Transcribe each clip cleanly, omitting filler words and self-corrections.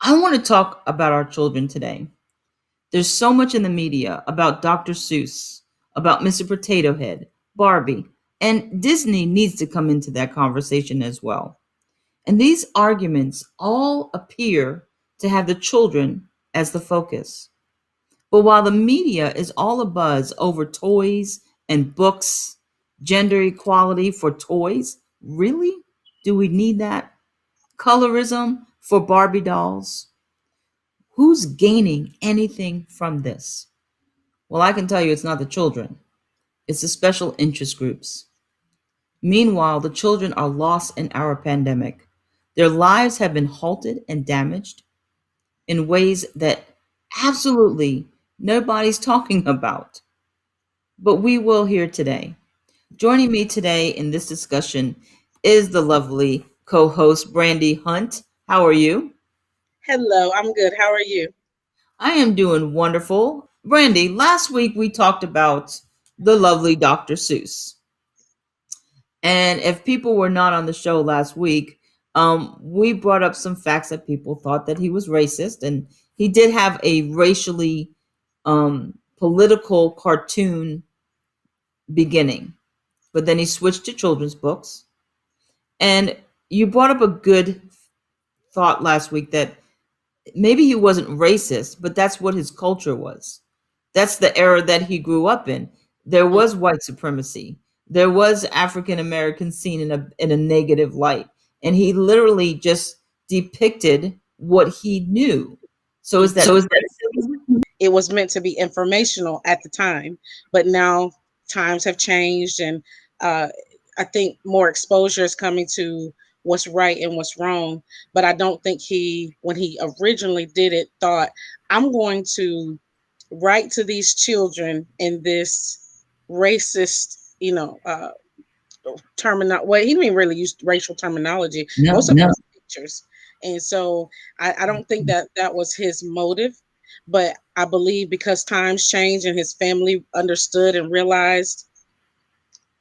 I want to talk about our children today. There's so much in the media about Dr. Seuss, about Mr. Potato Head, Barbie, and Disney needs to come into that conversation as well. And these arguments all appear to have the children as the focus. But while the media is all abuzz over toys and books, gender equality for toys, really? Do we need that? Colorism for Barbie dolls? Who's gaining anything from this? Well, I can tell you it's not the children, it's the special interest groups. Meanwhile, the children are lost in our pandemic. Their lives have been halted and damaged in ways that absolutely nobody's talking about. But we will here today. Joining me today in this discussion is the lovely co host, Brandy Hunt. How are you? Hello, I'm good. How are you? I am doing wonderful. Brandy, last week we talked about the lovely Dr. Seuss. And if people were not on the show last week, we brought up some facts that people thought that he was racist, and he did have a racially political cartoon beginning, but then he switched to children's books. And you brought up a good thought last week that maybe he wasn't racist, but that's what his culture was. That's the era that he grew up in. There Mm. was white supremacy. There was African Americans seen in a negative light, and he literally just depicted what he knew. So is that So is that racism? it was meant to be informational at the time, but now times have changed, and uh, I think more exposure is coming to what's right and what's wrong. But I don't think he, when he originally did it, thought I'm going to write to these children in this racist, terminology. Well, he didn't even really use racial terminology. Most No. of it was pictures, and so I don't think that that was his motive. But I believe because times changed and his family understood and realized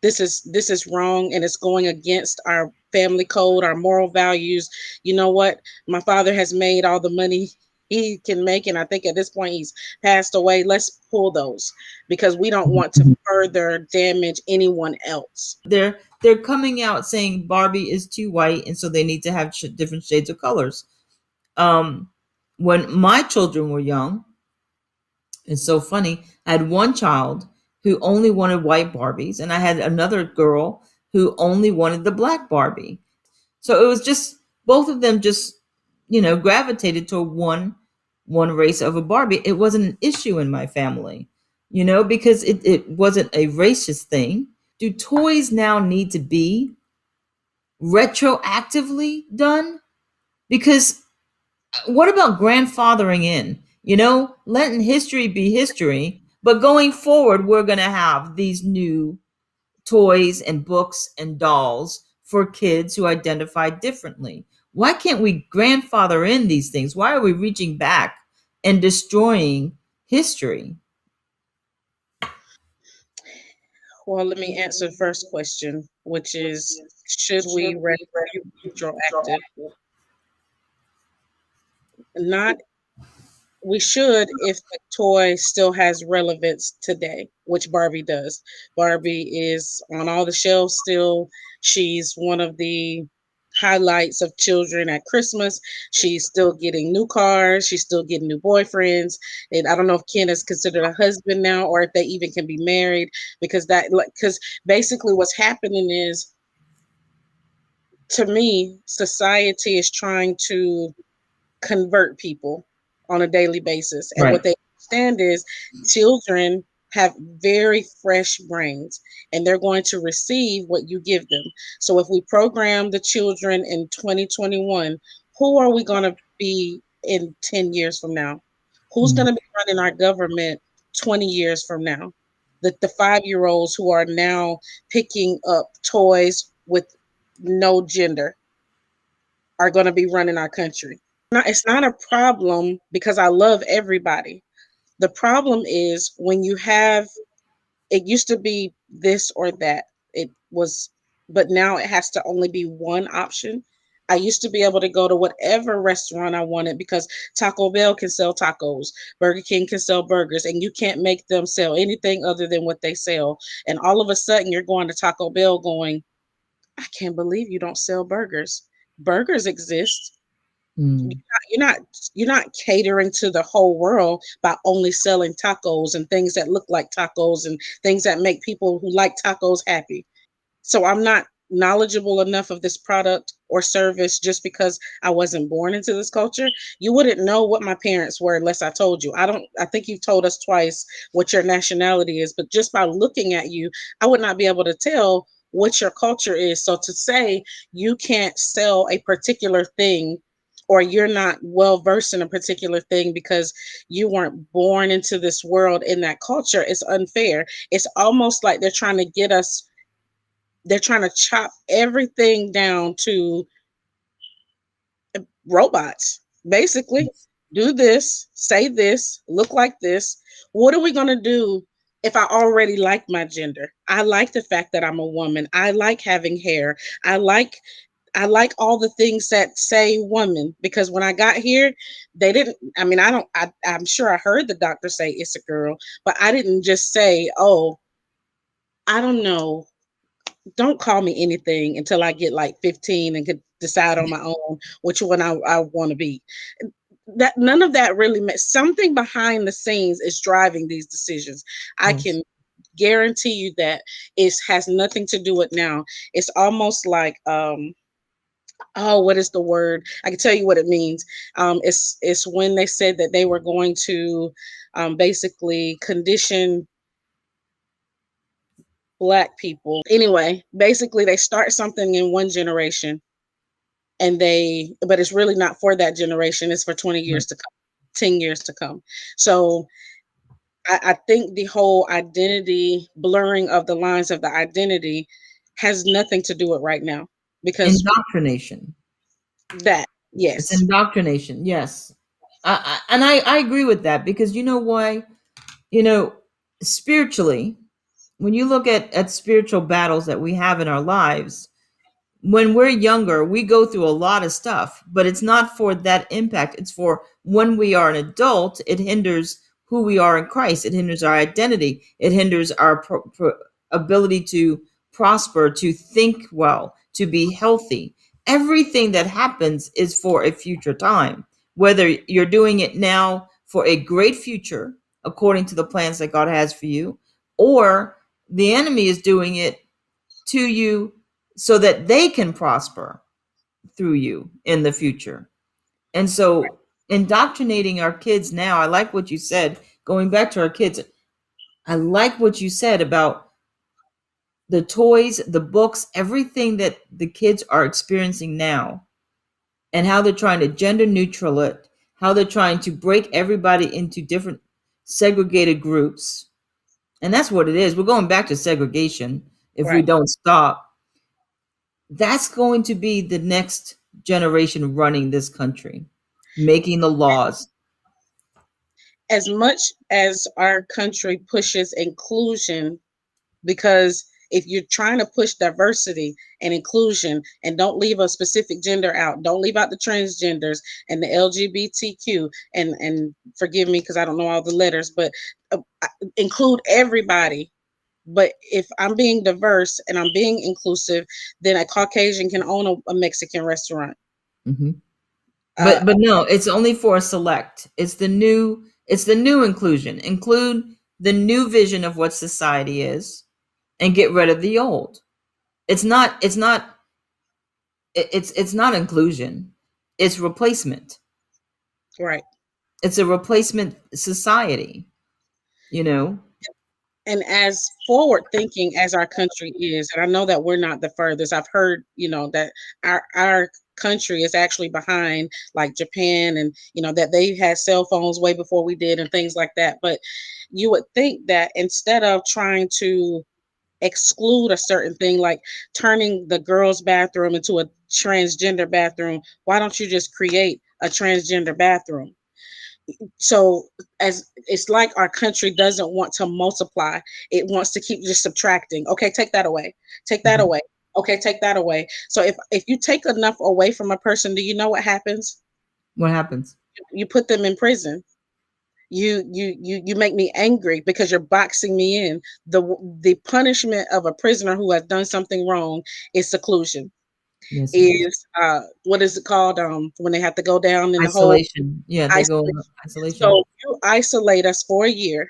this is wrong and it's going against our family code, our moral values. You know what? My father has made all the money he can make, and I think at this point he's passed away. Let's pull those because we don't want to further damage anyone else. They're coming out saying Barbie is too white, and so they need to have different shades of colors. Um, when my children were young, it's so funny. I had one child who only wanted white Barbies, and I had another girl who only wanted the black Barbie. So it was just both of them just, gravitated toward one race of a Barbie. It wasn't an issue in my family, because it wasn't a racist thing. Do toys now need to be retroactively done? Because what about grandfathering in? Letting history be history, but going forward, we're going to have these new toys and books and dolls for kids who identify differently. Why can't we grandfather in these things? Why are we reaching back and destroying history? Well, let me answer the first question, which is should we retroactive? Not We should if the toy still has relevance today, which Barbie does. Barbie is on all the shelves still. She's one of the highlights of children at Christmas. She's still getting new cars. She's still getting new boyfriends. And I don't know if Ken is considered a husband now or if they even can be married because basically what's happening is, to me, society is trying to convert people on a daily basis. And what Right. they understand is children have very fresh brains and they're going to receive what you give them. So if we program the children in 2021, who are we going to be in 10 years from now? Who's going to be running our government 20 years from now? The 5 year olds who are now picking up toys with no gender are going to be running our country. It's not a problem because I love everybody. The problem is when you have, it used to be this or that. It was, but now it has to only be one option. I used to be able to go to whatever restaurant I wanted because Taco Bell can sell tacos, Burger King can sell burgers, and you can't make them sell anything other than what they sell. And all of a sudden, you're going to Taco Bell going, I can't believe you don't sell burgers. Burgers exist. Mm. You're not you're not catering to the whole world by only selling tacos and things that look like tacos and things that make people who like tacos happy. So I'm not knowledgeable enough of this product or service just because I wasn't born into this culture. You wouldn't know what my parents were unless I told you. I think you've told us twice what your nationality is, but just by looking at you, I would not be able to tell what your culture is. So to say you can't sell a particular thing or you're not well versed in a particular thing because you weren't born into this world in that culture is unfair. It's almost like they're trying to chop everything down to robots. Basically, do this, say this, look like this. What are we going to do if I already like my gender? I like the fact that I'm a woman. I like having hair. I like I like all the things that say woman because when I got here, they didn't. I mean, I don't. I'm sure I heard the doctor say it's a girl, but I didn't just say, "Oh, I don't know, don't call me anything until I get like 15 and could decide on my own which one I want to be." That none of that really meant something behind the scenes is driving these decisions. I Yes. can guarantee you that it has nothing to do with now. It's almost like oh, what is the word? I can tell you what it means. It's when they said that they were going to basically condition black people. Anyway, basically they start something in one generation and but it's really not for that generation. It's for 20 Right. years to come, 10 years to come. So I think the whole identity blurring of the lines of the identity has nothing to do with right now because Indoctrination. that, It's yes, indoctrination. Yes. And I agree with that because you know why? You know, spiritually, when you look at spiritual battles that we have in our lives, when we're younger, we go through a lot of stuff, but it's not for that impact. It's for when we are an adult, it hinders who we are in Christ. It hinders our identity. It hinders our ability to prosper, to think well, to be healthy. Everything that happens is for a future time, whether you're doing it now for a great future, according to the plans that God has for you, or the enemy is doing it to you so that they can prosper through you in the future. And so, indoctrinating our kids now, I like what you said, going back to our kids, I like what you said about the toys, the books, everything that the kids are experiencing now, and how they're trying to gender neutral it, how they're trying to break everybody into different segregated groups. And that's what it is. We're going back to segregation if we right. don't stop. That's going to be the next generation running this country, making the laws. As much as our country pushes inclusion, because if you're trying to push diversity and inclusion and don't leave a specific gender out, don't leave out the transgenders and the LGBTQ and forgive me because I don't know all the letters, but include everybody. But if I'm being diverse and I'm being inclusive, then a Caucasian can own a Mexican restaurant. Hmm. Uh, But no, it's only for a select. It's the new inclusion. Include the new vision of what society is, and get rid of the old. It's not inclusion. It's replacement. right. It's a replacement society. You know. And as forward thinking as our country is, and I know that we're not the furthest. I've heard, that our country is actually behind like Japan and that they had cell phones way before we did and things like that. But you would think that instead of trying to exclude a certain thing like turning the girls' bathroom into a transgender bathroom, why don't you just create a transgender bathroom? So as it's like our country doesn't want to multiply, it wants to keep just subtracting. Okay, take that away, take that Mhm. away. Okay, take that away. So if you take enough away from a person, do you know what happens? What happens? You put them in prison. You make me angry because you're boxing me in. The punishment of a prisoner who has done something wrong is seclusion. Yes, it is. Is what is it called? When they have to go down in the hole, Isolation. Yeah, they go in isolation. isolation. So you isolate us for a year.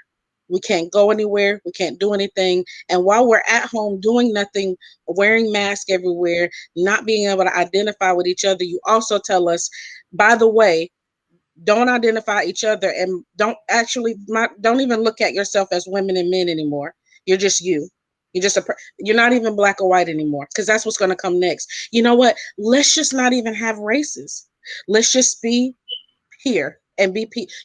We can't go anywhere. We can't do anything. And while we're at home doing nothing, wearing masks everywhere, not being able to identify with each other, you also tell us, by the way, don't identify each other and don't even look at yourself as women and men anymore. You're just you. You're not even black or white anymore because that's what's going to come next. You know what? Let's just not even have races. Let's just be here and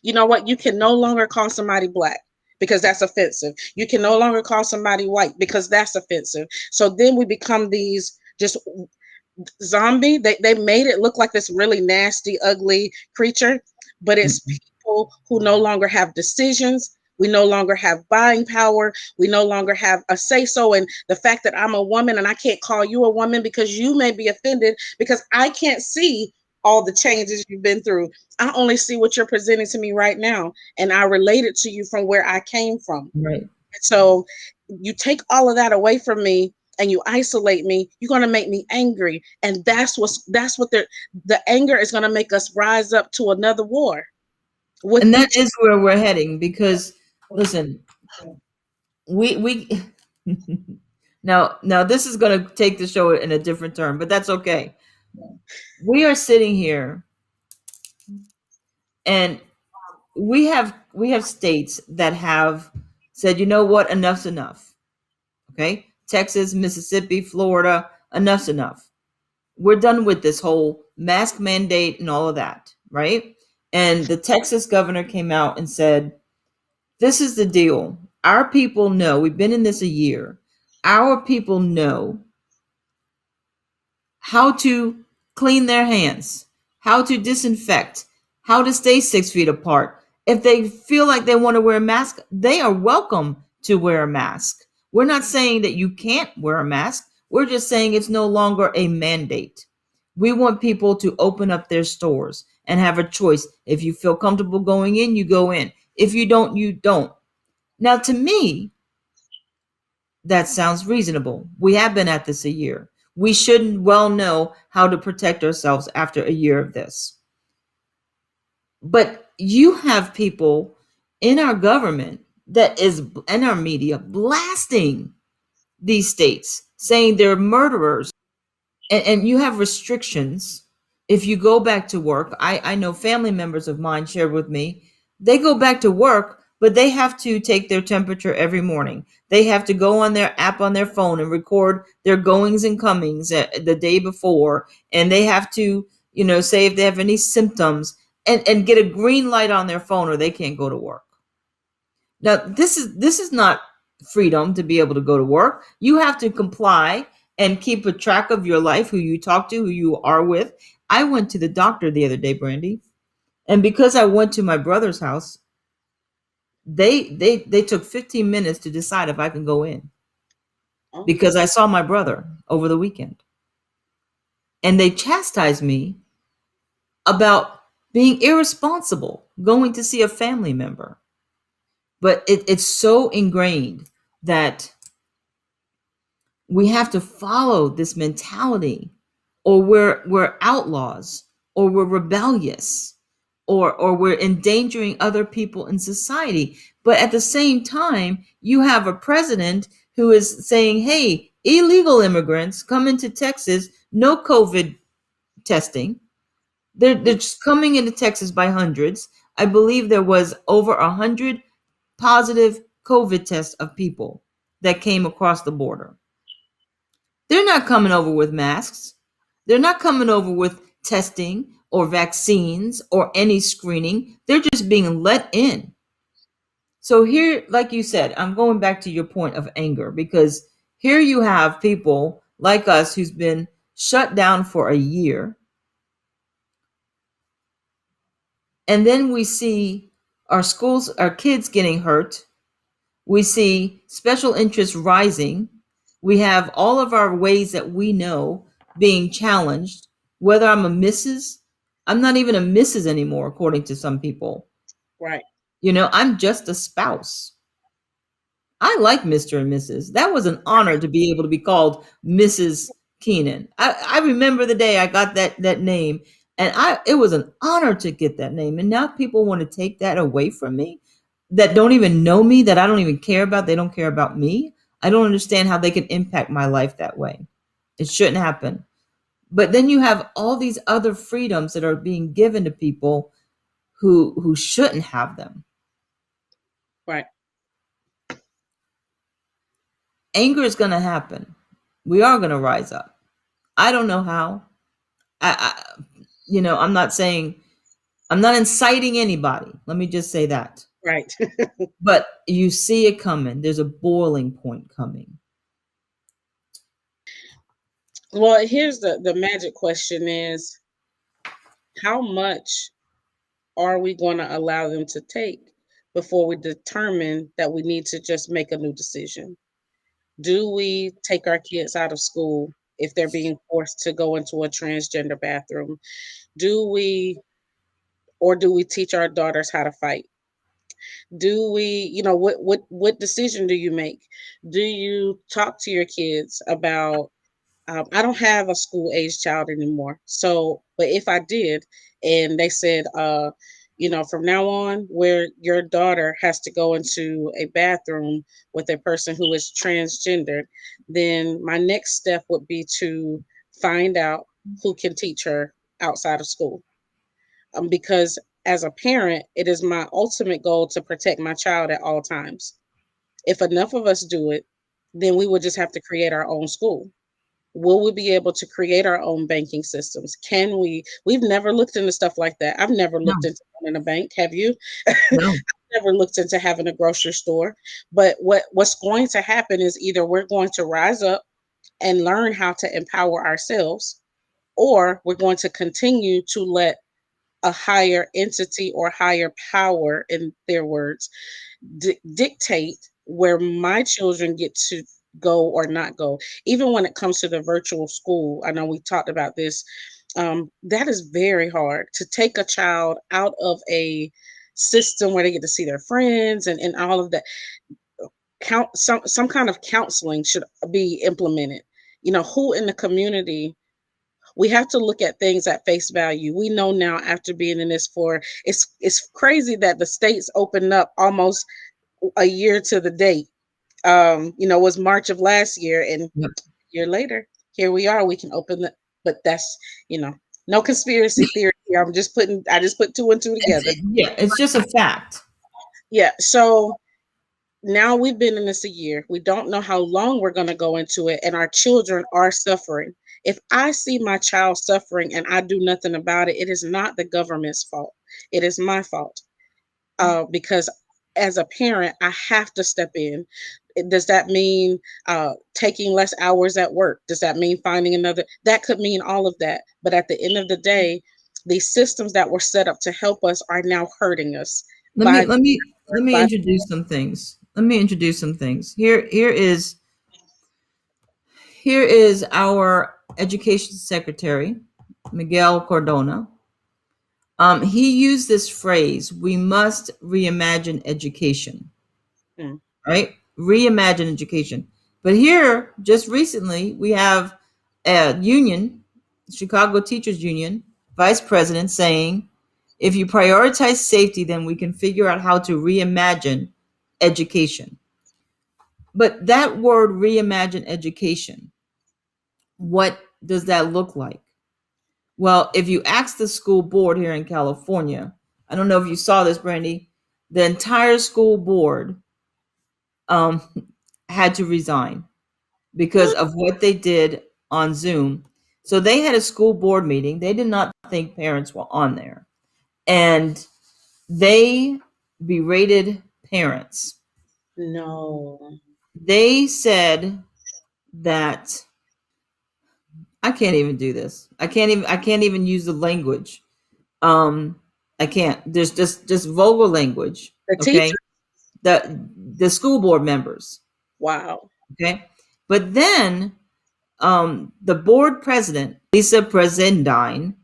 you know what? You can no longer call somebody black because that's offensive. You can no longer call somebody white because that's offensive. So then we become these just zombie. They made it look like this really nasty, ugly creature, but it's Mm-mm. people who no longer have decisions. We no longer have buying power. We no longer have a say so. And the fact that I'm a woman and I can't call you a woman because you may be offended because I can't see all the changes you've been through. I only see what you're presenting to me right now. And I relate it to you from where I came from. Right. So you take all of that away from me and you isolate me, you're going to make me angry. And that's what the anger is going to make us rise up to another war with And that each. is where we're heading because listen, we now this is going to take the show in a different turn, but that's okay. We are sitting here and we have states that have said, you know what, enough's enough. Okay? Texas, Mississippi, Florida, enough's enough. We're done with this whole mask mandate and all of that, right? And the Texas governor came out and said, this is the deal. Our people know, we've been in this a year. Our people know how to clean their hands, how to disinfect, how to stay 6 feet apart. If they feel like they want to wear a mask, they are welcome to wear a mask. We're not saying that you can't wear a mask. We're just saying it's no longer a mandate. We want people to open up their stores and have a choice. If you feel comfortable going in, you go in. If you don't, you don't. Now, to me, that sounds reasonable. We have been at this a year. We should well know how to protect ourselves after a year of this. But you have people in our government that is in our media blasting these states, saying they're murderers, and you have restrictions. If you go back to work, I know family members of mine shared with me, they go back to work, but they have to take their temperature every morning. They have to go on their app on their phone and record their goings and comings the day before, and they have to, say if they have any symptoms, and get a green light on their phone or they can't go to work. Now, this is not freedom to be able to go to work. You have to comply and keep a track of your life, who you talk to, who you are with. I went to the doctor the other day, Brandy, and because I went to my brother's house, they took 15 minutes to decide if I can go in Oh, because I saw my brother over the weekend, and they chastised me about being irresponsible going to see a family member. But it's so ingrained that we have to follow this mentality, or we're outlaws, or we're rebellious, or we're endangering other people in society. But at the same time, you have a president who is saying, hey, illegal immigrants come into Texas, no COVID testing. They're just coming into Texas by hundreds. I believe there was over 100 positive COVID tests of people that came across the border. They're not coming over with masks. They're not coming over with testing or vaccines or any screening. They're just being let in. So here, like you said, I'm going back to your point of anger, because here you have people like us who's been shut down for a year. And then we see our schools, our kids getting hurt. We see special interests rising. We have all of our ways that we know being challenged. Whether I'm a Mrs., I'm not even a Mrs. anymore, according to some people. Right. I'm just a spouse. I like Mr. and Mrs. That was an honor to be able to be called Mrs. Keenan. I remember the day I got that name, and it was an honor to get that name. And now people want to take that away from me, that don't even know me, that I don't even care about. They don't care about me. I don't understand how they can impact my life that way. It shouldn't happen. But then you have all these other freedoms that are being given to people who shouldn't have them. Right. Anger is going to happen. We are going to rise up. I don't know how. I'm not saying, I'm not inciting anybody. Let me just say that. Right. But you see it coming. There's a boiling point coming. Well, here's the magic question is, how much are we going to allow them to take before we determine that we need to just make a new decision? Do we take our kids out of school if they're being forced to go into a transgender bathroom? Do we, or do we teach our daughters how to fight? Do we, what decision do you make? Do you talk to your kids about, I don't have a school age child anymore. So, but if I did, and they said, from now on, where your daughter has to go into a bathroom with a person who is transgendered, then my next step would be to find out who can teach her outside of school. Because as a parent, it is my ultimate goal to protect my child at all times. If enough of us do it, then we would just have to create our own school. Will we be able to create our own banking systems? Can we? We've never looked into stuff like that. I've never No, looked into owning a bank. Have you? no. Never looked into having a grocery store. But what's going to happen is either we're going to rise up and learn how to empower ourselves, or we're going to continue to let a higher entity or higher power, in their words, dictate where my children get to go or not go. Even when it comes to the virtual school, I know we talked about this. That is very hard to take a child out of a system where they get to see their friends and all of that. Some kind of counseling should be implemented. Who in the community, we have to look at things at face value. We know now, after being in this for, it's crazy that the states opened up almost a year to the date. Was March of last year, and a Yep. year later, here we are. We can open the, but that's, no conspiracy theory here. I just put two and two together. Yeah, it's just a fact. Yeah. So now we've been in this a year. We don't know how long we're going to go into it, and our children are suffering. If I see my child suffering and I do nothing about it, it is not the government's fault. It is my fault. Because as a parent, I have to step in. Does that mean taking less hours at work? Does that mean finding another? That could mean all of that. But at the end of the day, the systems that were set up to help us are now hurting us Let me by let me let me by introduce some things. Let me introduce some things. Here is our education secretary, Miguel Cordona. He used this phrase, we must reimagine education, Mm, right? Reimagine education. But here, just recently, we have a union, Chicago Teachers Union, vice president saying, if you prioritize safety, then we can figure out how to reimagine education. But that word, reimagine education, what does that look like? Well, if you ask the school board here in California, I don't know if you saw this, Brandy, the entire school board um, had to resign because what? of what they did on Zoom. So they had a school board meeting. They did not think parents were on there. And they berated parents. No. They said that I can't even do this. I can't even use the language. Um I can't. There's just vulgar language, The okay? teacher? The school board members, Wow. okay? But then the board president, Lisa Presidine,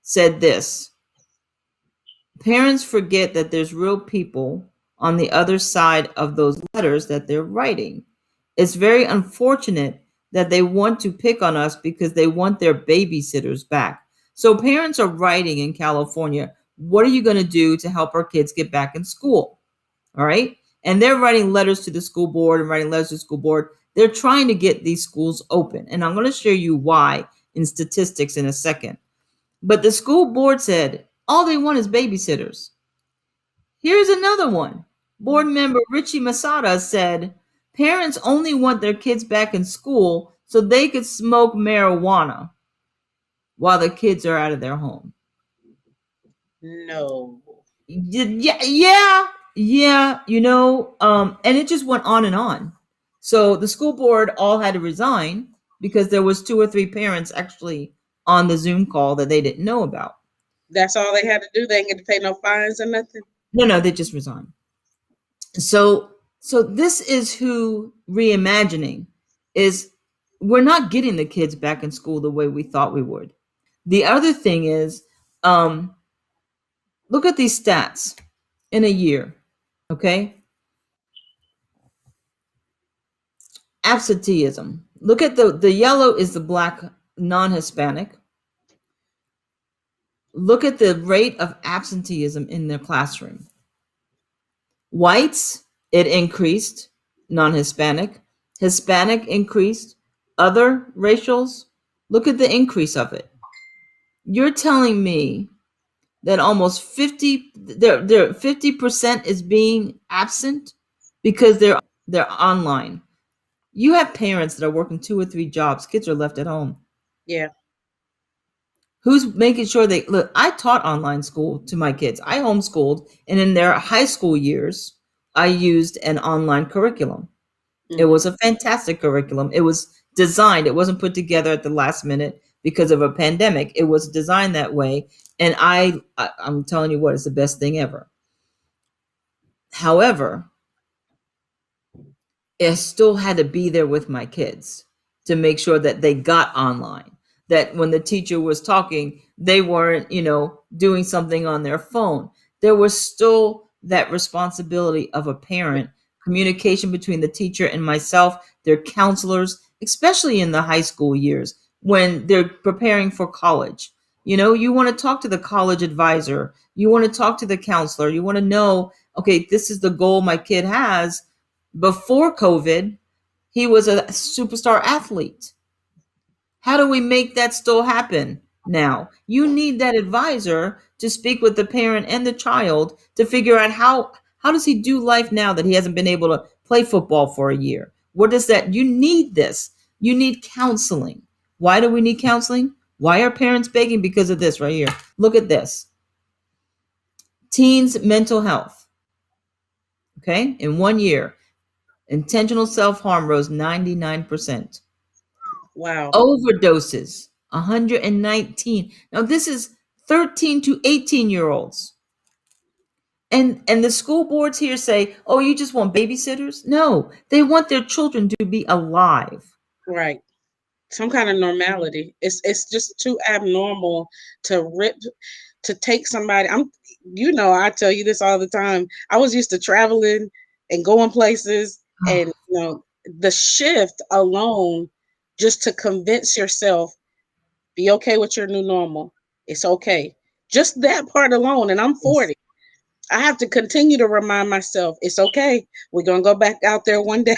said this: parents forget that there's real people on the other side of those letters that they're writing. It's very unfortunate that they want to pick on us because they want their babysitters back. So parents are writing in California, what are you going to do to help our kids get back in school? All right. And they're writing letters to the school board and writing letters to the school board. They're trying to get these schools open. And I'm going to show you why in statistics in a second. But the school board said all they want is babysitters. Here's another one. Board member Richie Masada said parents only want their kids back in school so they could smoke marijuana while the kids are out of their home. No. Yeah, and it just went on and on. So the school board all had to resign because there was two or three parents actually on the Zoom call that they didn't know about. That's all they had to do. They ain't get to pay no fines or nothing. No, they just resigned. So this is who reimagining is. We're not getting the kids back in school the way we thought we would. The other thing is, um, look at these stats in a year. Okay, absenteeism. Look at the yellow is the black non-Hispanic. Look at the rate of absenteeism in their classroom. Whites, it increased. Non-Hispanic, Hispanic increased. Other racials, look at the increase of it. You're telling me that almost 50% is being absent because they're online. You have parents that are working two or three jobs. Kids are left at home. Yeah. Who's making sure they look? I taught online school to my kids. I homeschooled, and in their high school years, I used an online curriculum. It Hmm. was a fantastic curriculum. It was designed, it wasn't put together at the last minute because of a pandemic. It was designed that way. And I'm telling you what, it's the best thing ever. However, I still had to be there with my kids to make sure that they got online. That when the teacher was talking, they weren't, doing something on their phone. There was still that responsibility of a parent, communication between the teacher and myself, their counselors, especially in the high school years when they're preparing for college. You want to talk to the college advisor, you want to talk to the counselor, you want to know, okay, this is the goal my kid has. Before COVID, he was a superstar athlete. How do we make that still happen now? You need that advisor to speak with the parent and the child to figure out how does he do life now that he hasn't been able to play football for a year? What is that? You need this. You need counseling. Why do we need counseling? Why are parents begging? Because of this right here. Look at this. Teens mental health. Okay? In 1 year, intentional self-harm rose 99%. Wow. Overdoses, 119. Now this is 13 to 18-year olds. And the school boards here say, "Oh, you just want babysitters?" No, they want their children to be alive. Right. Some kind of normality. It's just too abnormal to rip to take somebody. I tell you this all the time. I was used to traveling and going places, and the shift alone, just to convince yourself, be okay with your new normal. It's okay. Just that part alone, and I'm Yes. 40. I have to continue to remind myself it's okay. We're gonna go back out there one day,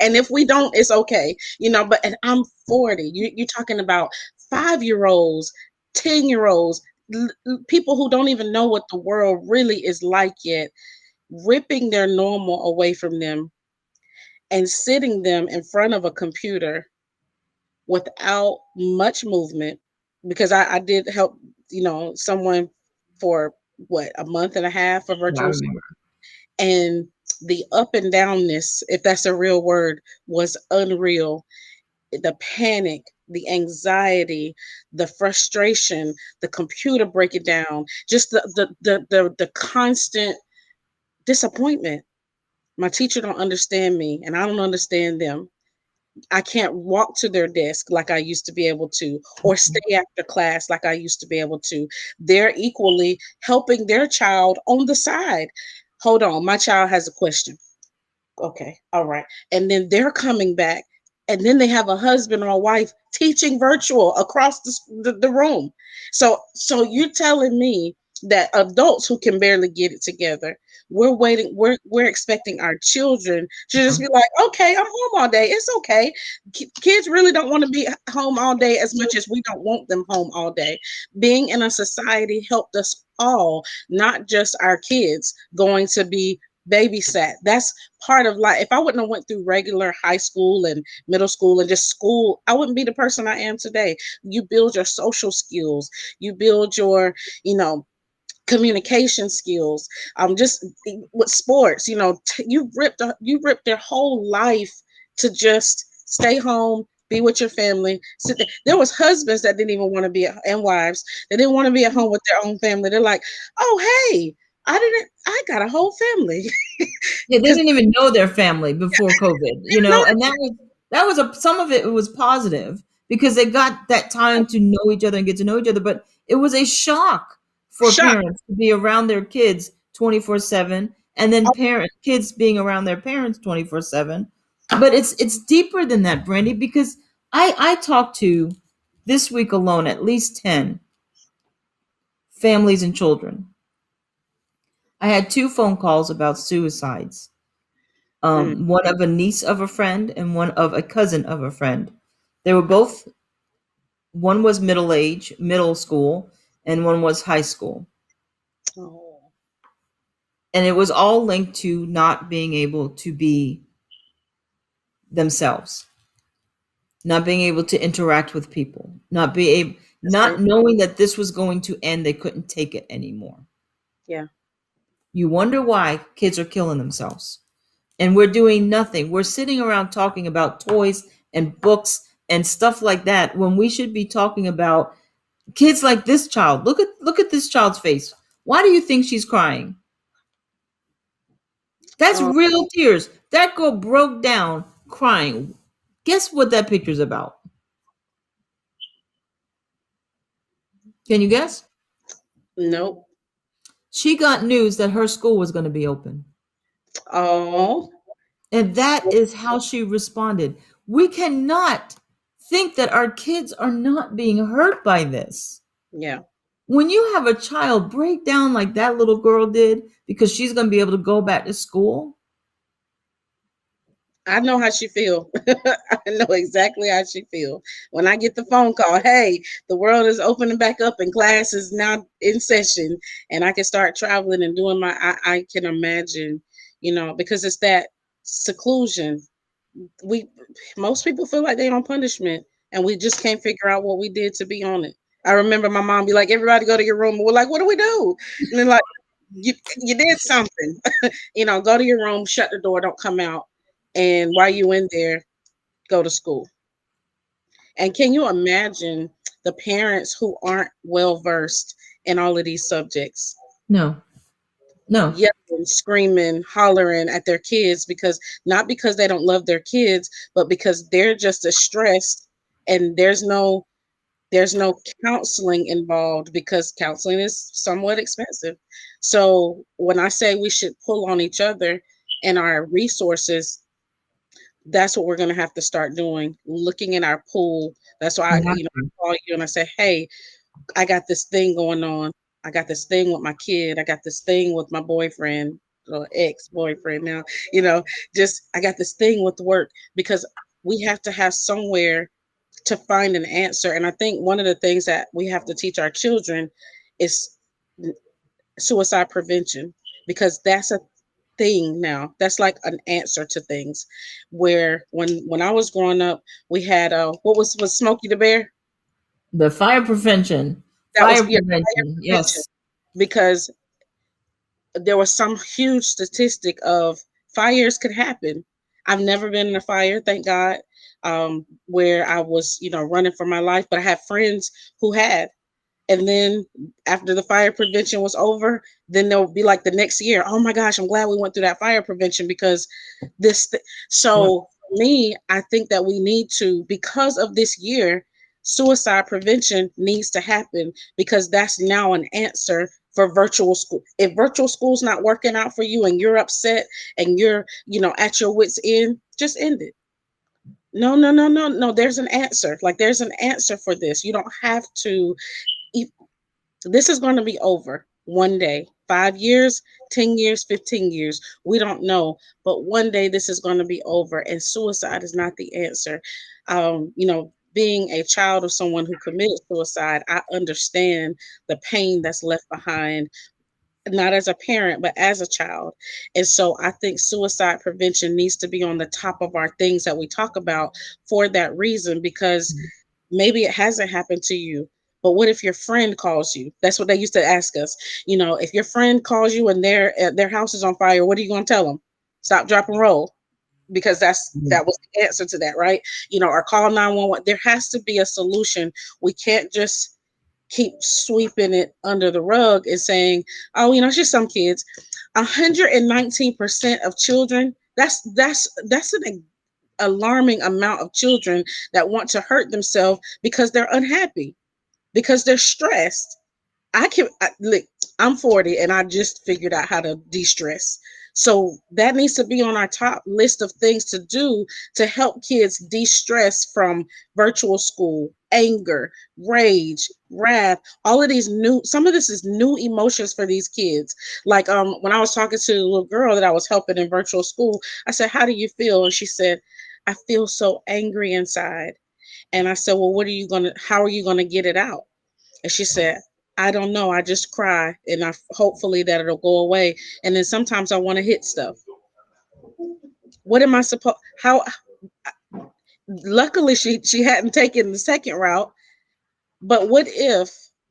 and if we don't, it's okay. But and I'm 40. You're talking about 5 year olds, 10 year olds, people who don't even know what the world really is like yet, ripping their normal away from them and sitting them in front of a computer without much movement. Because I did help, someone for what, a month and a half of I virtual, remember. and the up and downness, if that's a real word, was unreal. The panic, the anxiety, the frustration, the computer breaking down, just the constant disappointment. My teacher don't understand me and I don't understand them. I can't walk to their desk like I used to be able to, or stay after class like I used to be able to. They're equally helping their child on the side. Hold on, my child has a question. Okay, all right. And then they're coming back, and then they have a husband or a wife teaching virtual across the room. So you're telling me that adults who can barely get it together, we're expecting our children to just be like, okay, I'm home all day. It's okay. Kids really don't want to be home all day as much as we don't want them home all day. Being in a society helped us all, not just our kids, going to be babysat. That's part of life. If I wouldn't have went through regular high school and middle school and just school, I wouldn't be the person I am today. You build your social skills, you build your, you know, communication skills. Just with sports, you ripped their whole life to just stay home, be with your family, sit there. There was husbands that didn't even want to be and wives that didn't want to be at home with their own family. They're like, oh hey, I got a whole family. Yeah, they Because didn't even know their family before COVID, and that was some of it was positive because they got that time to know each other and get to know each other, but it was a shock for shock. parents to be around their kids 24/7 and then kids being around their parents 24/7. But it's deeper than that, Brandy, because I talked to this week alone at least 10 families and children. I had two phone calls about suicides, Mm, one of a niece of a friend and one of a cousin of a friend. They were both, one was middle age, middle school, and one was high school. oh, And it was all linked to not being able to be themselves, not being able to interact with people, that's not right. knowing that this was going to end. They couldn't take it anymore. Yeah, You wonder why kids are killing themselves. And we're doing nothing. We're sitting around talking about toys and books and stuff like that when we should be talking about kids like this child. Look at this child's face. Why do you think she's crying? That's um, real tears. That girl broke down crying. Guess what that picture's about? Can you guess? nope. She got news that her school was going to be open. Oh, And that is how she responded. We cannot think that our kids are not being hurt by this. yeah. When you have a child break down like that little girl did because she's going to be able to go back to school, I know how she feel. I know exactly how she feel. When I get the phone call, hey, the world is opening back up and class is now in session and I can start traveling and doing I can imagine, because it's that seclusion. We Most people feel like they're on punishment and we just can't figure out what we did to be on it. I remember my mom be like, everybody go to your room. And we're like, what do we do? And then like, you did something. Go to your room, shut the door, don't come out. And while you in there, go to school. And can you imagine the parents who aren't well versed in all of these subjects, no, no. yelling, screaming, hollering at their kids because not because they don't love their kids, but because they're just as stressed and there's no counseling involved because counseling is somewhat expensive. So when I say we should pull on each other and our resources, that's what we're going to have to start doing, looking in our pool. That's why I call you and I say, hey, I got this thing going on. I got this thing with my kid. I got this thing with my boyfriend or ex-boyfriend now. You know, just I got this thing with work because we have to have somewhere to find an answer. And I think one of the things that we have to teach our children is suicide prevention because that's a thing now. That's like an answer to things. Where when I was growing up, we had what was Smokey the Bear? The fire prevention, That was fire your fire prevention. prevention Yes. because there was some huge statistic of fires could happen. I've never been in a fire, thank God, where I was, running for my life, but I have friends who had. And then after the fire prevention was over, then there'll be like the next year, oh my gosh, I'm glad we went through that fire prevention because Yep. so for me, I think that we need to, because of this year, suicide prevention needs to happen because that's now an answer for virtual school. If virtual school's not working out for you and you're upset and you're, at your wits end, just end it. No, no, no, no, no. There's an answer. Like there's an answer for this. You don't have to. This is going to be over one day. 5 years, 10 years, 15 years. We don't know. But one day this is going to be over. And suicide is not the answer. Being a child of someone who committed suicide, I understand the pain that's left behind, not as a parent, but as a child. And so I think suicide prevention needs to be on the top of our things that we talk about for that reason, because maybe it hasn't happened to you. But what if your friend calls you? That's what they used to ask us. If your friend calls you and their house is on fire, what are you going to tell them? Stop, drop, and roll, because that was the answer to that, right? Or call 911. There has to be a solution. We can't just keep sweeping it under the rug and saying, "Oh, it's just some kids." 119% of children. That's an alarming amount of children that want to hurt themselves because they're unhappy, because they're stressed. Look, I'm 40 and I just figured out how to de-stress. So that needs to be on our top list of things to do to help kids de-stress from virtual school, anger, rage, wrath, all of these new, some of this is new emotions for these kids. Like when I was talking to the little girl that I was helping in virtual school, I said, "How do you feel?" And she said, "I feel so angry inside." And I said, "Well, how are you gonna get it out?" And she said, "I don't know. I just cry, and hopefully that it'll go away. And then sometimes I want to hit stuff. What am I supposed? How? Luckily, she hadn't taken the second route. But what if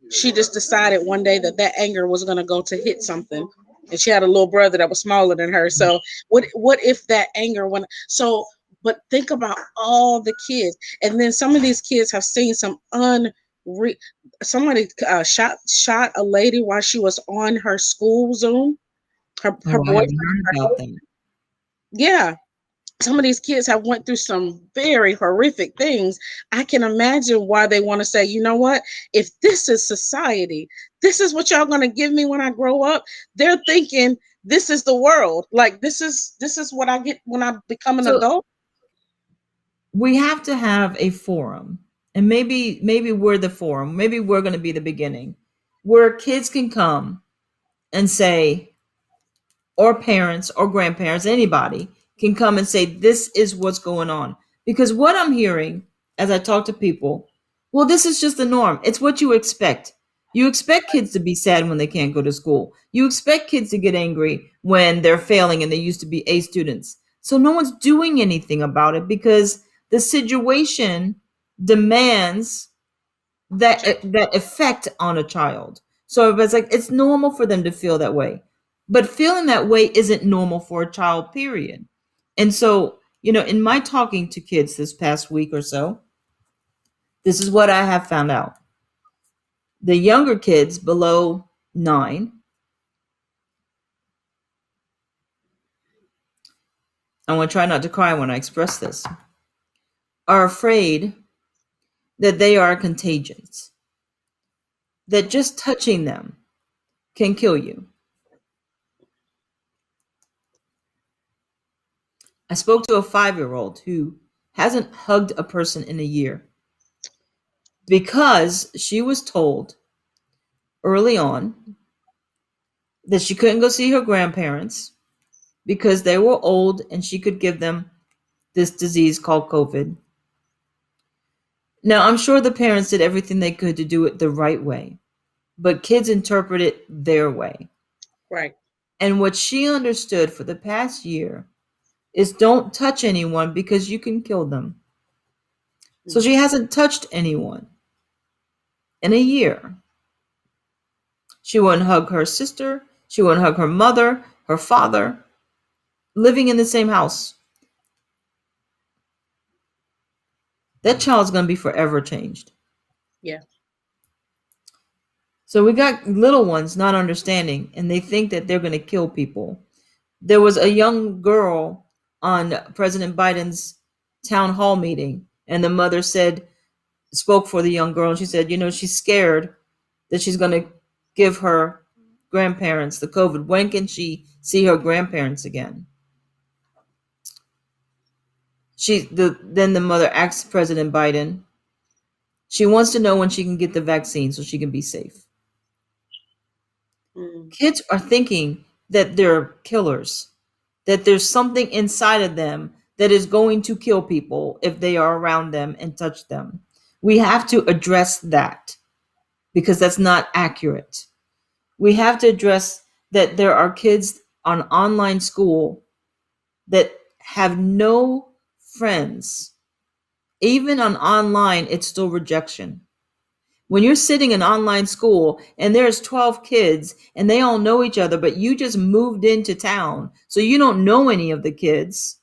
she just decided one day that that anger was going to go to hit something, and she had a little brother that was smaller than her? So what if that anger went? So, but think about all the kids, and then some of these kids have seen some somebody shot a lady while she was on her school Zoom. Her Oh, I boyfriend. haven't heard about that. Yeah, some of these kids have went through some very horrific things. I can imagine why they want to say, you know what? If this is society, this is what y'all gonna give me when I grow up. They're thinking this is the world. Like this is what I get when I become an So adult. we have to have a forum, and maybe we're the forum. Maybe we're going to be the beginning, where kids can come and say, or parents or grandparents, anybody can come and say, this is what's going on. Because what I'm hearing as I talk to people, well, this is just the norm. It's what you expect. You expect kids to be sad when they can't go to school. You expect kids to get angry when they're failing and they used to be A students. So no one's doing anything about it because the situation demands that effect on a child. So it's like it's normal for them to feel that way, but feeling that way isn't normal for a child. Period. And so in my talking to kids this past week or so, this is what I have found out: the younger kids below 9, I want to try not to cry when I express this, are afraid that they are contagious, that just touching them can kill you. I spoke to a 5-year-old who hasn't hugged a person in a year because she was told early on that she couldn't go see her grandparents because they were old and she could give them this disease called COVID. Now, I'm sure the parents did everything they could to do it the right way, but kids interpret it their way. Right. And what she understood for the past year is don't touch anyone because you can kill them. So Mm. she hasn't touched anyone in a year. She wouldn't hug her sister. She wouldn't hug her mother, her father, living in the same house. That child's going to be forever changed. Yeah. So we got little ones not understanding, and they think that they're going to kill people. There was a young girl on President Biden's town hall meeting, and the mother said, spoke for the young girl, and she said, she's scared that she's going to give her grandparents the COVID. When can she see her grandparents again? Then the mother asked President Biden. She wants to know when she can get the vaccine so she can be safe. Mm, Kids are thinking that they're killers, that there's something inside of them that is going to kill people if they are around them and touch them. We have to address that because that's not accurate. We have to address that there are kids on online school that have no friends. Even on online, it's still rejection. When you're sitting in online school and there's 12 kids and they all know each other, but you just moved into town, so you don't know any of the kids,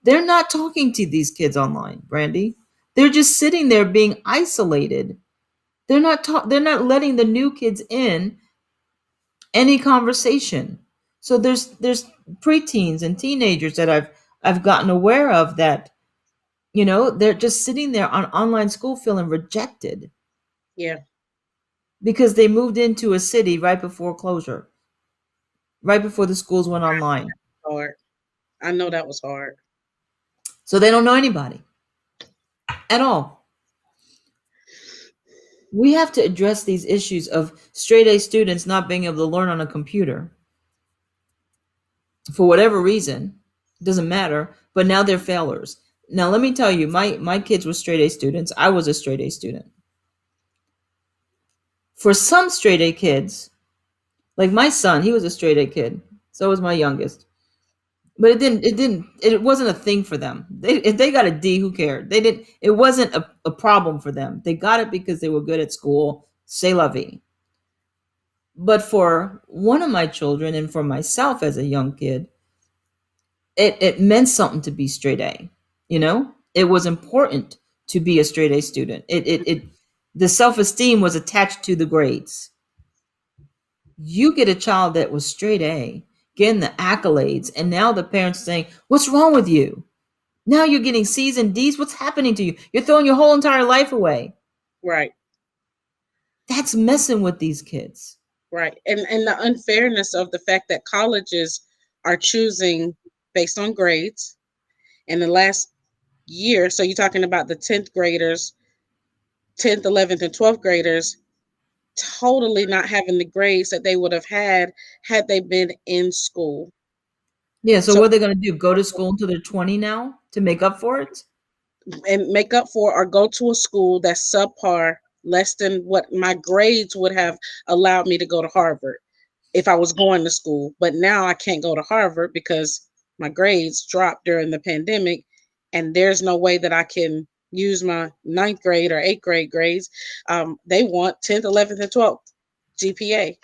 they're not talking to these kids online, Brandy. They're just sitting there being isolated. They're not letting the new kids in any conversation. So there's preteens and teenagers that I've gotten aware of that, they're just sitting there on online school feeling rejected yeah, because they moved into a city right before closure, right before the schools went online. hard. I know that was hard. So they don't know anybody at all. We have to address these issues of straight A students not being able to learn on a computer for whatever reason. It doesn't matter, but now they're failures. Now let me tell you, my kids were straight A students. I was a straight A student. For some straight A kids, like my son, he was a straight A kid. So was my youngest. But it wasn't a thing for them. If they got a D, who cared? They didn't, it wasn't a problem for them. They got it because they were good at school. C'est la vie. But for one of my children and for myself as a young kid, it meant something to be straight A. It was important to be a straight A student. The self-esteem was attached to the grades. You get a child that was straight A, getting the accolades, and now the parents saying, "What's wrong with you? Now you're getting C's and D's. What's happening to you? You're throwing your whole entire life away." Right, That's messing with these kids. right. And the unfairness of the fact that colleges are choosing based on grades in the last year. So you're talking about the 10th graders, 10th, 11th, and 12th graders totally not having the grades that they would have had they been in school. Yeah, so So what are they going to do? Go to school until they're 20 now to make up for it? and make up for or go to a school that's subpar, less than what my grades would have allowed me to go to Harvard if I was going to school. But now I can't go to Harvard because my grades dropped during the pandemic, and there's no way that I can use my ninth grade or eighth grade grades. They want 10th, 11th, and 12th GPA.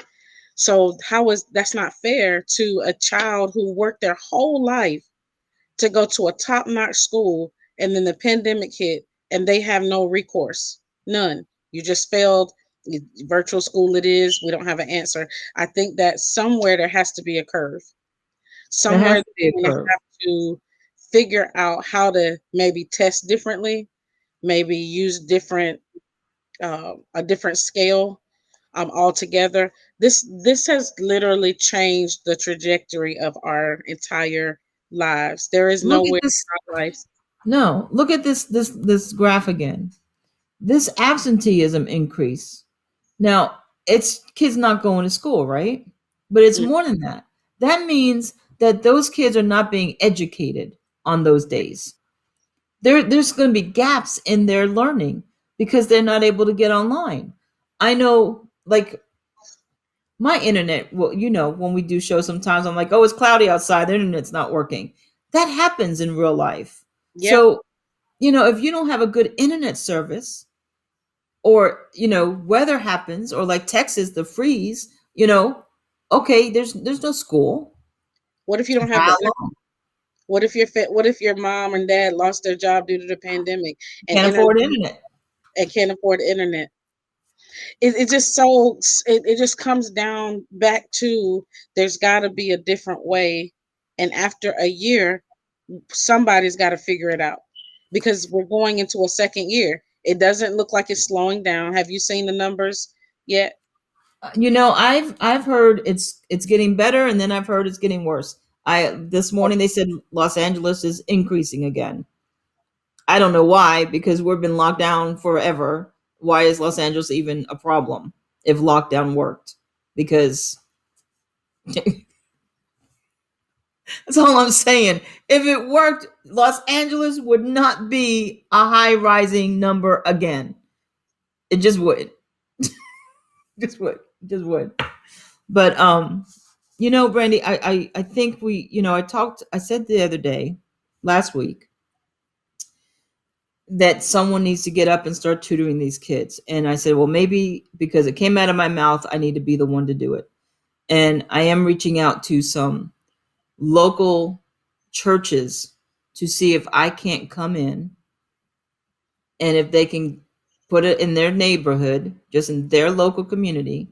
So how is that's not fair to a child who worked their whole life to go to a top notch school, and then the pandemic hit and they have no recourse. None. You just failed. Virtual school it is. We don't have an answer. I think that somewhere there has to be a curve. There Somewhere has to be they're a going to curve. have to figure out how to maybe test differently, maybe use different a different scale altogether. This has literally changed the trajectory of our entire lives. There is Look at nowhere this. in our lives. No, look at this graph again. This absenteeism increase. Now, it's kids not going to school, right? But it's Mm, more than that. That means that those kids are not being educated on those days. There's going to be gaps in their learning because they're not able to get online. I know, like my internet. Well, when we do shows, sometimes I'm like, "Oh, it's cloudy outside. The internet's not working." That happens in real life. yeah. So, if you don't have a good internet service, or weather happens, or like Texas, the freeze, okay, there's no school. What if you don't have the How internet? long? What if your mom and dad lost their job due to the pandemic and Can't internet afford internet. and can't afford the internet? It just so it just comes down back to there's got to be a different way, and after a year, somebody's got to figure it out because we're going into a second year. It doesn't look like it's slowing down. Have you seen the numbers yet? I've heard it's getting better, and then I've heard it's getting worse. I This morning they said Los Angeles is increasing again. I don't know why, because we've been locked down forever. Why is Los Angeles even a problem if lockdown worked? Because that's all I'm saying. If it worked, Los Angeles would not be a high rising number again. It just would. Just would. Just would. But Brandy, I think I said the other day, last week, that someone needs to get up and start tutoring these kids. And I said, well, maybe because it came out of my mouth, I need to be the one to do it. And I am reaching out to some local churches to see if I can't come in and if they can put it in their neighborhood, just in their local community.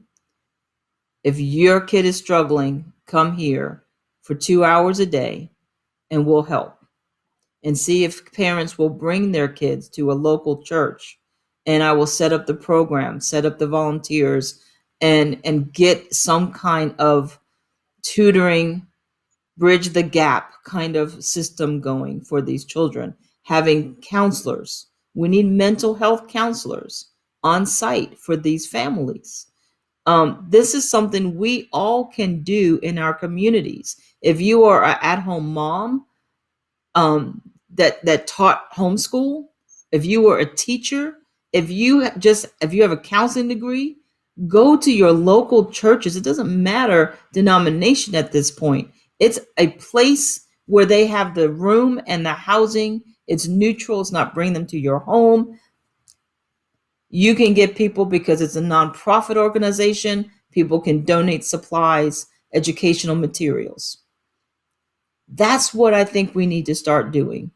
If your kid is struggling, come here for 2 hours a day and we'll help, and see if parents will bring their kids to a local church, and I will set up the program, set up the volunteers, and get some kind of tutoring, bridge the gap kind of system going for these children, having counselors. We need mental health counselors on site for these families. This is something we all can do in our communities. If you are an at-home mom, that taught homeschool, if you were a teacher, if you have a counseling degree, go to your local churches. It doesn't matter denomination at this point. It's a place where they have the room and the housing. It's neutral. It's not bringing them to your home. You can get people, because it's a nonprofit organization. People can donate supplies, educational materials. That's what I think we need to start doing,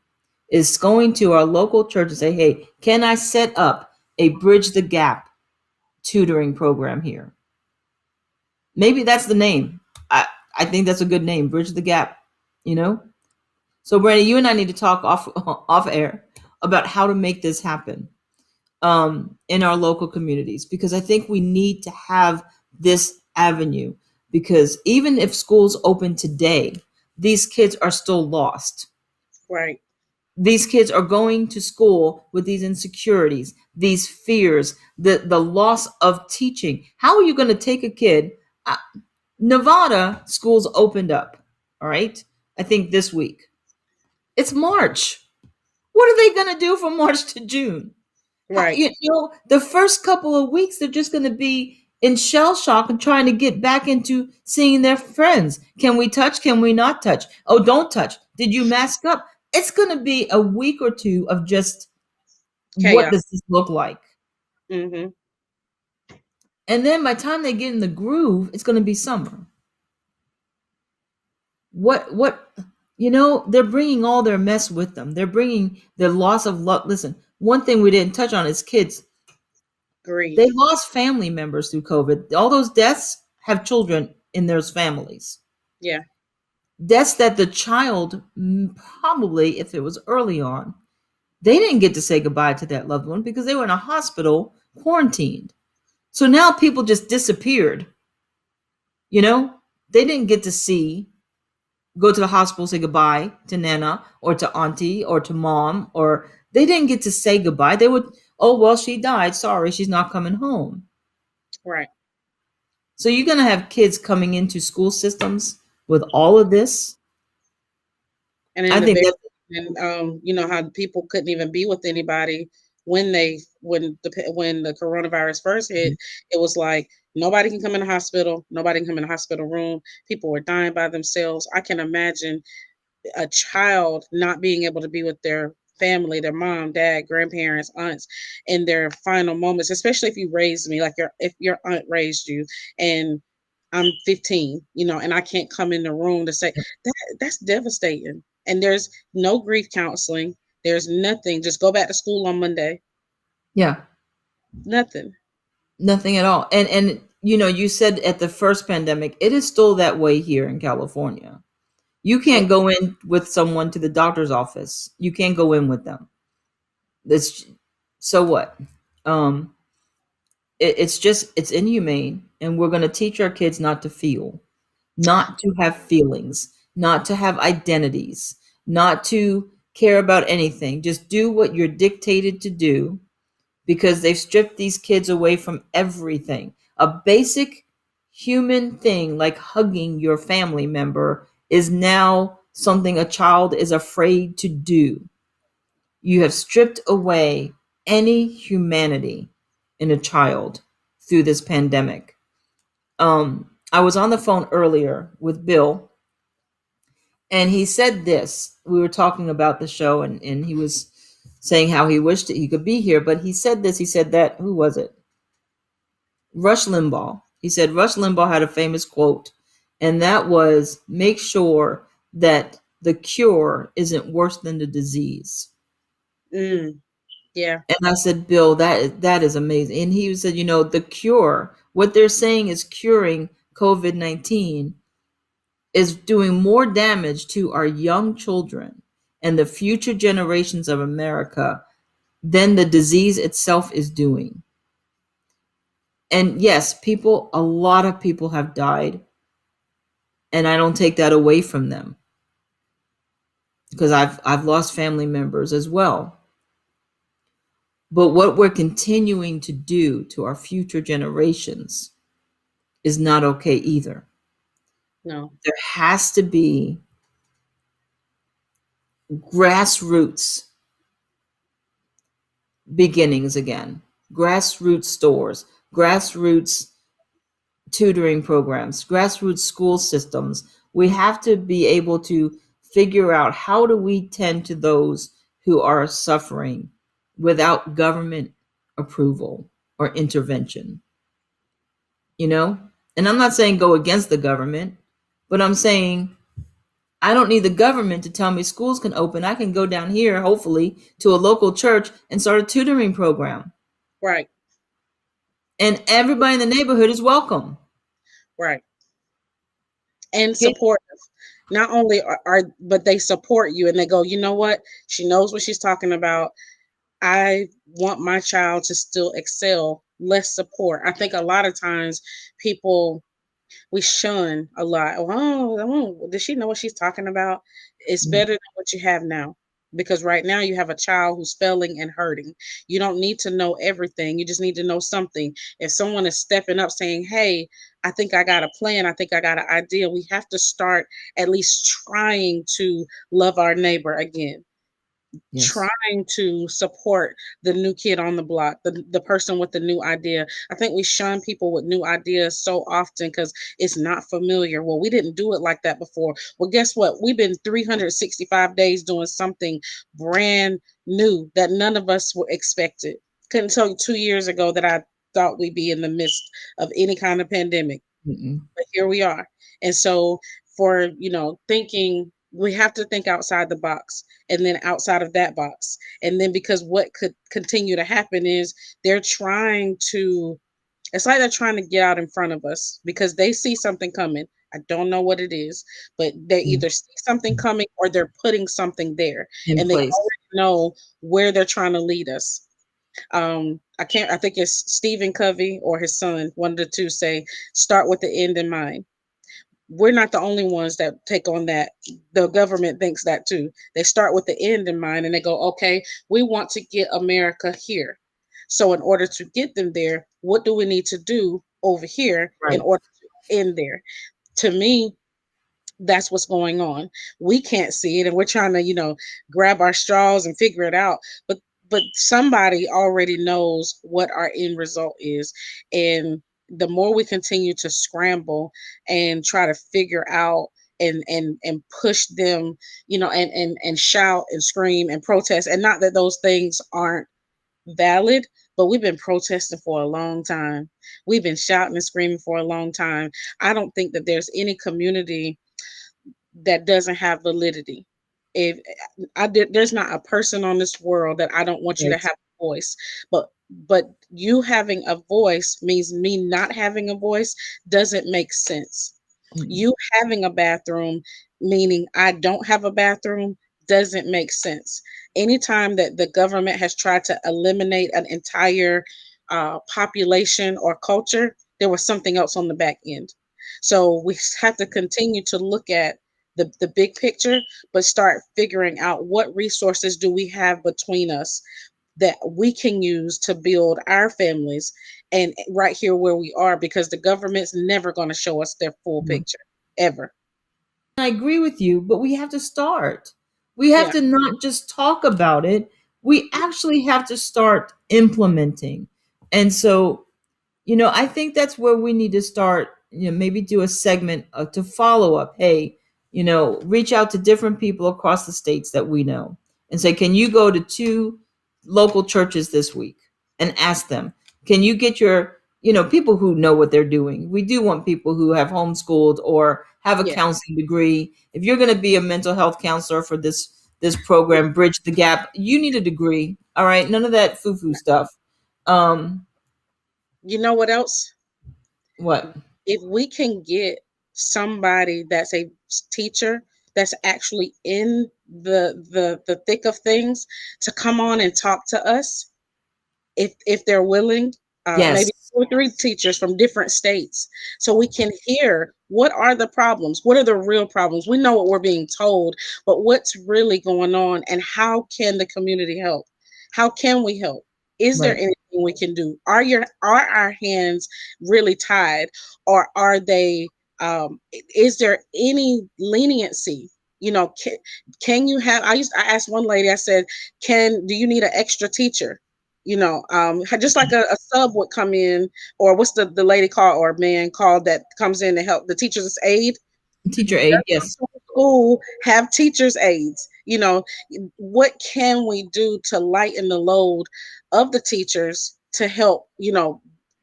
is going to our local church and say, hey, can I set up a bridge the gap tutoring program here? Maybe that's the name. I think that's a good name, bridge the gap, you know? So Brandy, you and I need to talk off air about how to make this happen in our local communities, because I think we need to have this avenue, because even if schools open today, these kids are still lost. Right, These kids are going to school with these insecurities, these fears, the loss of teaching. How are you going to take a kid? uh, Nevada schools opened up, all right, I think this week. It's March. What are they going to do from March to June? right. The first couple of weeks, they're just going to be in shell shock and trying to get back into seeing their friends. Can we touch? Can we not touch? Oh, don't touch. Did you mask up? It's going to be a week or two of just, what Chaos. does this look like? Hmm. And then by the time they get in the groove, it's going to be summer. What they're bringing all their mess with them. They're bringing the loss of luck. Listen, one thing we didn't touch on is kids. They Grief. lost family members through COVID. All those deaths have children in those families. Yeah. Deaths that the child, probably, if it was early on, they didn't get to say goodbye to that loved one because they were in a hospital quarantined. So now people just disappeared. You know, they didn't get to go to the hospital, say goodbye to Nana or to Auntie or to Mom, or they didn't get to say goodbye. They would, oh, well, she died. Sorry, she's not coming home. Right. So you're going to have kids coming into school systems with all of this. And in I the think very, that, and you know how people couldn't even be with anybody when the coronavirus first hit. It was like nobody can come in the hospital, nobody can come in the hospital room. People were dying by themselves. I can imagine a child not being able to be with their family, their mom, dad, grandparents, aunts in their final moments, especially if you raised me, like if your aunt raised you and I'm 15, and I can't come in the room to say that's devastating. And there's no grief counseling. There's nothing. Just go back to school on Monday. yeah. Nothing. Nothing at all. And you know, you said at the first pandemic, it is still that way here in California. You can't Correct. go in with someone to the doctor's office. You can't go in with them. That's so what? Um, it's just it's inhumane, and we're going to teach our kids not to feel, not to have feelings, not to have identities, not to care about anything. Just do what you're dictated to do because they've stripped these kids away from everything. A basic human thing like hugging your family member is now something a child is afraid to do. You have stripped away any humanity in a child through this pandemic. I was on the phone earlier with Bill, and he said this. We were talking about the show, and he was saying how he wished that he could be here, but he said this. He said that, who was it? Rush Limbaugh. He said Rush Limbaugh had a famous quote, and that was, make sure that the cure isn't worse than the disease. Mm, yeah. And I said, Bill, that is amazing. And he said, you know, the cure, what they're saying is curing COVID-19 is doing more damage to our young children and the future generations of America than the disease itself is doing. And yes, people, a lot of people have died, and I don't take that away from them because I've lost family members as well. But what we're continuing to do to our future generations is not okay either. No. There has to be grassroots beginnings again, grassroots stores, grassroots tutoring programs, grassroots school systems. We have to be able to figure out how do we tend to those who are suffering without government approval or intervention, you know? And I'm not saying go against the government, but I'm saying I don't need the government to tell me schools can open. I can go down here, hopefully, to a local church and start a tutoring program. Right. And everybody in the neighborhood is welcome. Right. And Okay? supportive. Not only are but they support you and they go, you know what? She knows what she's talking about. I want my child to still excel. Less support. I think a lot of times people we shun a lot. Does she know what she's talking about? It's better than what you have now. Because right now you have a child who's failing and hurting. You don't need to know everything. You just need to know something. If someone is stepping up saying, hey, I think I got a plan, I think I got an idea, we have to start at least trying to love our neighbor again, Yes. trying to support the new kid on the block, the person with the new idea. I think we shun people with new ideas so often because it's not familiar. Well, we didn't do it like that before. Well, guess what? We've been 365 days doing something brand new that none of us were expected. Couldn't tell you 2 years ago that I thought we'd be in the midst of any kind of pandemic, Mm-mm. but here we are. And so for, thinking, we have to think outside the box and then outside of that box. And then because what could continue to happen is they're trying to it's like they're trying to get out in front of us because they see something coming. I don't know what it is, but they Mm. either see something coming or they're putting something there In and they place. already know where they're trying to lead us. I think it's Stephen Covey or his son, one of the two, say, start with the end in mind. We're not the only ones that take on that. The government thinks that too. They start with the end in mind and they go, okay, we want to get America here. So in order to get them there, what do we need to do over here in Right. order to end there? To me, that's what's going on. We can't see it and we're trying to, grab our straws and figure it out. But somebody already knows what our end result is. And the more we continue to scramble and try to figure out and push them, and shout and scream and protest. And not that those things aren't valid, but we've been protesting for a long time. We've been shouting and screaming for a long time. I don't think that there's any community that doesn't have validity. If there's not a person on this world that I don't want you to Right. have a voice, but but you having a voice means me not having a voice doesn't make sense. Mm. You having a bathroom, meaning I don't have a bathroom, doesn't make sense. Anytime that the government has tried to eliminate an entire population or culture, there was something else on the back end. So we have to continue to look at the big picture, but start figuring out what resources do we have between us that we can use to build our families and right here where we are, because the government's never going to show us their full No. picture ever. I agree with you, but we have to start. We have Yeah. to not just talk about it. We actually have to start implementing. And so, I think that's where we need to start, maybe do a segment to follow up. Hey, reach out to different people across the states that we know and say, can you go to two local churches this week and ask them, can you get your, people who know what they're doing? We do want people who have homeschooled or have a Yeah. counseling degree. If you're going to be a mental health counselor for this program, Bridge the Gap, you need a degree. All right. None of that foo-foo stuff. Um, You know what else? what? If we can get somebody that's a teacher that's actually in the thick of things to come on and talk to us, if they're willing, maybe Yes. 2 or 3 teachers from different states, so we can hear what are the problems, what are the real problems. We know what we're being told, but what's really going on, and how can the community help? How can we help? Is there Right. anything we can do? Are our hands really tied, or are they? Is there any leniency? You know, can you have? I asked one lady. I said, "Can do you need an extra teacher?" Just like a sub would come in, or what's the lady called or man called that comes in to help the teacher's aide. Teacher aid, yes. School have teachers aides. What can we do to lighten the load of the teachers to help,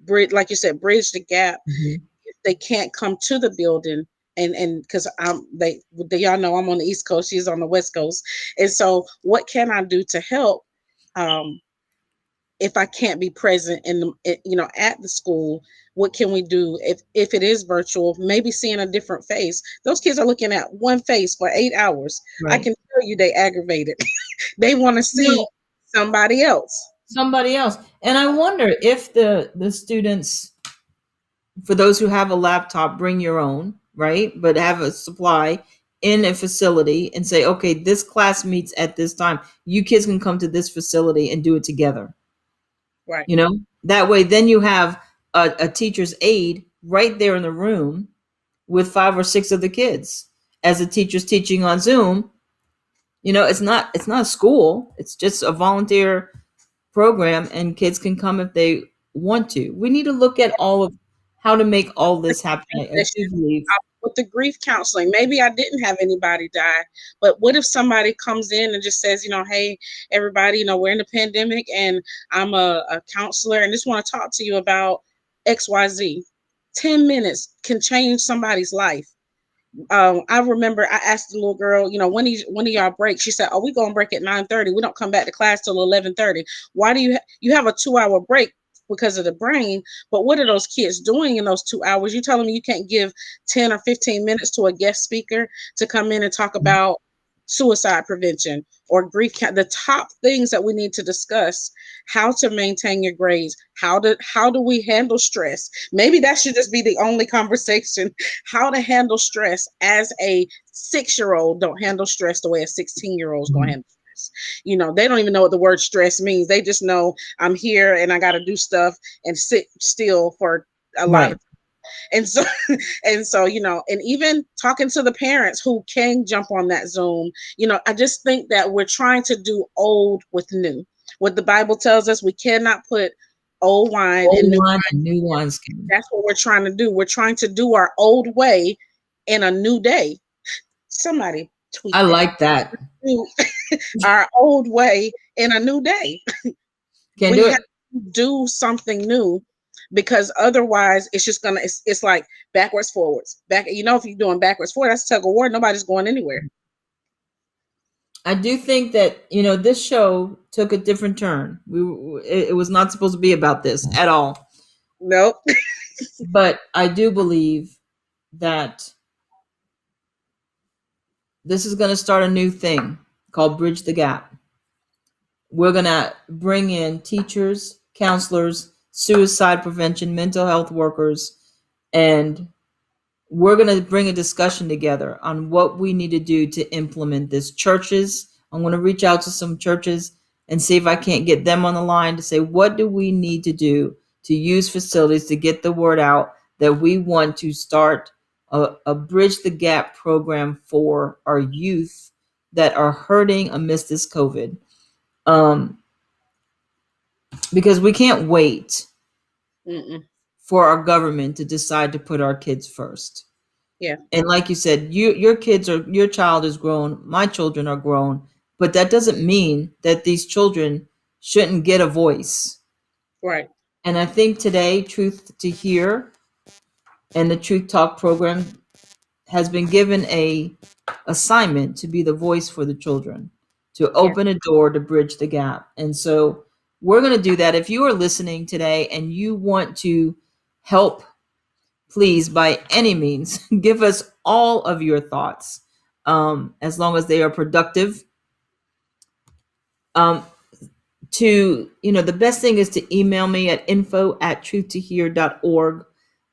bridge, like you said, bridge the gap Mhm. if they can't come to the building. And because they y'all know I'm on the East Coast, she's on the West Coast, and so what can I do to help? um if I can't be present in at the school, what can we do if it is virtual? Maybe seeing a different face. Those kids are looking at one face for 8 hours. I Right. can tell you they aggravated. They want to see No, somebody else. somebody else. And I wonder if the students, for those who have a laptop, bring your own, right? But have a supply in a facility and say, okay, this class meets at this time. You kids can come to this facility and do it together. Right. That way, then you have a teacher's aide right there in the room with five or six of the kids as the teacher's teaching on Zoom. It's not a school. It's just a volunteer program, and kids can come if they want to. We need to look at all of how to make all this happen. I do believe. With the grief counseling, maybe I didn't have anybody die, but what if somebody comes in and just says, hey, everybody, we're in the pandemic, and I'm a counselor and just want to talk to you about XYZ. 10 minutes can change somebody's life. I remember I asked the little girl, when do y'all break? She said, "Oh, we go on break at 9:30. We don't come back to class till 11:30." Why do you have a 2 hour break because of the brain? But what are those kids doing in those 2 hours? You telling me you can't give 10 or 15 minutes to a guest speaker to come in and talk about suicide prevention or grief, the top things that we need to discuss: how to maintain your grades, how do we handle stress? Maybe that should just be the only conversation. How to handle stress as a 6-year old don't handle stress the way a 16-year-old is going to Mhm. handle stress. They don't even know what the word stress means. They just know I'm here and I got to do stuff and sit still for a lot Right. of. And so and even talking to the parents who can jump on that Zoom. I just think that we're trying to do old with new. What the Bible tells us, we cannot put old wine Old and new. wine and new wineskin. That's what we're trying to do. We're trying to do our old way in a new day. Somebody tweet I that. like that. Do our old way in a new day. Can't We do have it. to do something new, because otherwise it's just gonna it's like backwards forwards back. If you're doing backwards forward, that's tug of war. Nobody's going anywhere. I do think that this show took a different turn. It was not supposed to be about this at all. Nope. But I do believe that this is going to start a new thing called Bridge the Gap. We're going to bring in teachers, counselors, suicide prevention, mental health workers, and we're going to bring a discussion together on what we need to do to implement this. Churches, I'm going to reach out to some churches and see if I can't get them on the line to say, what do we need to do to use facilities to get the word out that we want to start a Bridge the Gap program for our youth that are hurting amidst this COVID. Um, because we can't wait Mm-mm. for our government to decide to put our kids first. Yeah. And like you said, your child is grown, my children are grown, but that doesn't mean that these children shouldn't get a voice. Right. And I think today, Truth to Hear and the Truth Talk program has been given a assignment to be the voice for the children, to Yeah. open a door to bridge the gap. And so we're going to do that. If you are listening today and you want to help, please, by any means, give us all of your thoughts, as long as they are productive. Um, the best thing is to email me at info@truthtohear.org.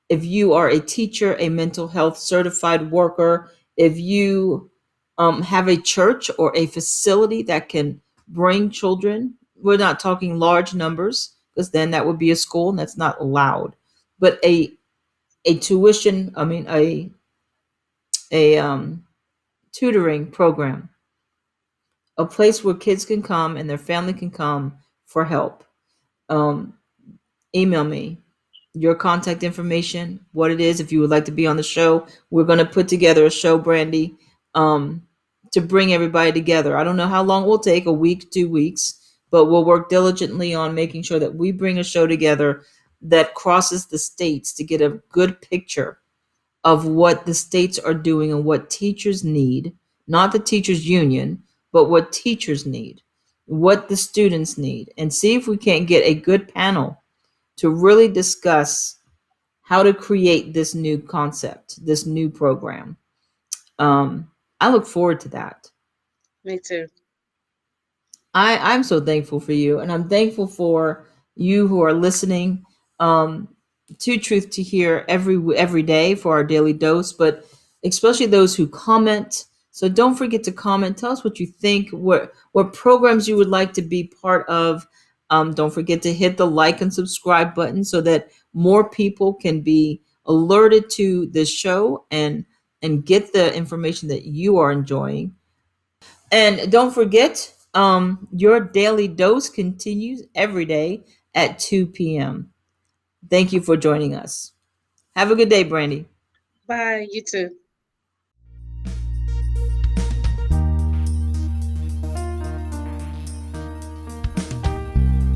If you are a teacher, a mental health certified worker, if you have a church or a facility that can bring children, we're not talking large numbers because then that would be a school and that's not allowed, but a tuition, I mean, a tutoring program, a place where kids can come and their family can come for help. Um, Email me your contact information, what it is. If you would like to be on the show, we're going to put together a show, Brandy, um, to bring everybody together. I don't know how long it will take, a week, 2 weeks, but we'll work diligently on making sure that we bring a show together that crosses the states to get a good picture of what the states are doing and what teachers need, not the teachers union, but what teachers need, what the students need, and see if we can't get a good panel to really discuss how to create this new concept, this new program. I look forward to that. Me too. I'm so thankful for you, and I'm thankful for you who are listening, um, to Truth to Hear every day for our daily dose, but especially those who comment. So don't forget to comment. Tell us what you think. What programs you would like to be part of. Don't forget to hit the like and subscribe button so that more people can be alerted to this show and get the information that you are enjoying. And don't forget, your daily dose continues every day at 2 p.m. Thank you for joining us. Have a good day, Brandy. Bye. You too.